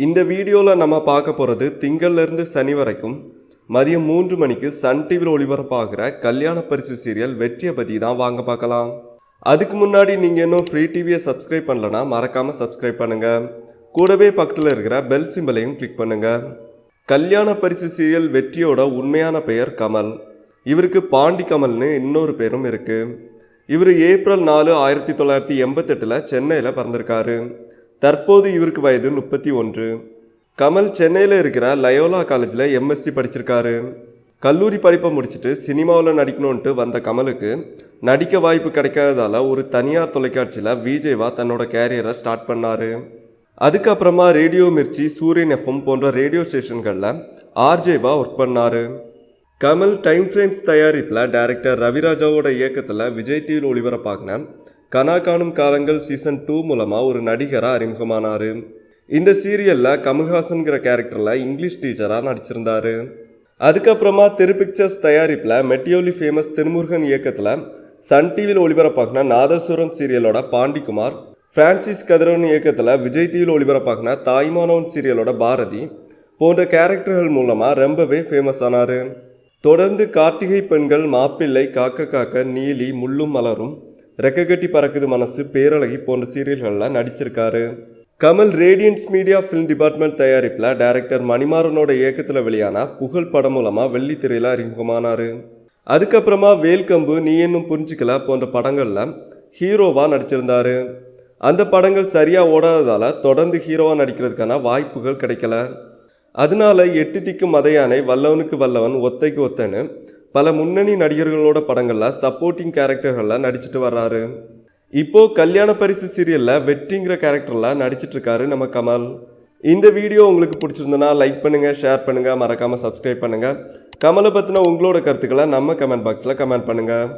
இந்த வீடியோவில் நம்ம பார்க்க போகிறது திங்கள்லேருந்து சனி வரைக்கும் மதியம் 3 மணிக்கு சன் டிவியில் ஒளிபரப்பாகிற கல்யாண பரிசு சீரியல் வெற்றியை பற்றி தான் வாங்க பார்க்கலாம். அதுக்கு முன்னாடி நீங்கள் இன்னும் ஃப்ரீ டிவியை சப்ஸ்கிரைப் பண்ணலன்னா மறக்காமல் சப்ஸ்கிரைப் பண்ணுங்கள். கூடவே பக்கத்தில் இருக்கிற பெல் சிம்பலையும் கிளிக் பண்ணுங்கள். கல்யாண பரிசு சீரியல் வெற்றியோட உண்மையான பெயர் கமல். இவருக்கு பாண்டி கமல்னு இன்னொரு பேரும் இருக்குது. இவர் ஏப்ரல் 4, 1988 சென்னையில் பிறந்திருக்காரு. தற்போது இவருக்கு வயது 31. கமல் சென்னையில் இருக்கிற லயோலா காலேஜில் எம்எஸ்சி படிச்சிருக்காரு. கல்லூரி படிப்பை முடிச்சுட்டு சினிமாவில் நடிக்கணுன்ட்டு வந்த கமலுக்கு நடிக்க வாய்ப்பு கிடைக்காததால் ஒரு தனியார் தொலைக்காட்சியில் விஜேவா தன்னோட கேரியரை ஸ்டார்ட் பண்ணார். அதுக்கப்புறமா ரேடியோ மிர்ச்சி, சூரியன் எஃப்எம் போன்ற ரேடியோ ஸ்டேஷன்களில் ஆர்ஜேவா ஒர்க் பண்ணார். கமல் டைம் ஃப்ரேம்ஸ் தயாரிப்பில் டைரக்டர் ரவிராஜாவோட இயக்கத்தில் விஜய் டிவியில் ஒளிபரப்பாகின கனா காணும் காலங்கள் சீசன் 2 மூலமாக ஒரு நடிகராக அறிமுகமானார். இந்த சீரியலில் கமல்ஹாசன்கிற கேரக்டரில் இங்கிலீஷ் டீச்சராக நடிச்சிருந்தார். அதுக்கப்புறமா திரு பிக்சர்ஸ் தயாரிப்பில் மெட்டியோலி ஃபேமஸ் திருமுருகன் இயக்கத்தில் சன் டிவியில் ஒளிபரப்பாகின நாதஸ்வரம் சீரியலோட பாண்டிக்குமார், பிரான்சிஸ் கதிரவன் இயக்கத்தில் விஜய் டிவியில் ஒளிபரப்பாகின தாய்மானவன் சீரியலோட பாரதி போன்ற கேரக்டர்கள் மூலமாக ரொம்பவே ஃபேமஸ் ஆனார். தொடர்ந்து கார்த்திகை பெண்கள், மாப்பிள்ளை, காக்க காக்க, நீலி, முள்ளும் மலரும், ரெக்ககட்டி பறக்குது மனசு, பேரழகி போன்ற சீரியல்களில் நடிச்சிருக்காரு. Kamal radiance media film department தயாரிப்பில் டைரக்டர் மணிமாறனோட இயக்கத்தில் வெளியான புகழ் படம் மூலமாக வெள்ளித்திரையில் அறிமுகமானார். அதுக்கப்புறமா வேல்கம்பு, நீ என்னும் புரிஞ்சிக்கல போன்ற படங்களில் ஹீரோவாக நடிச்சிருந்தார். அந்த படங்கள் சரியாக ஓடாததால் தொடர்ந்து ஹீரோவாக நடிக்கிறதுக்கான வாய்ப்புகள் கிடைக்கல. அதனால 8 திக்கும் மதையானை, வல்லவனுக்கு வல்லவன், ஒத்தைக்கு ஒத்தன்னு பல முன்னணி நடிகர்களோட படங்களில் சப்போர்ட்டிங் கேரக்டர்களில் நடிச்சிட்டு வர்றாரு. இப்போது கல்யாண பரிசு சீரியலில் வெற்றிங்கிற கேரக்டரில் நடிச்சிட்டு இருக்காரு நம்ம கமல். இந்த வீடியோ உங்களுக்கு பிடிச்சிருந்தனா லைக் பண்ணுங்கள், ஷேர் பண்ணுங்கள், மறக்காமல் சப்ஸ்கிரைப் பண்ணுங்கள். கமலை பற்றின உங்களோட கருத்துக்களை நம்ம கமெண்ட் பாக்ஸில் கமெண்ட் பண்ணுங்கள்.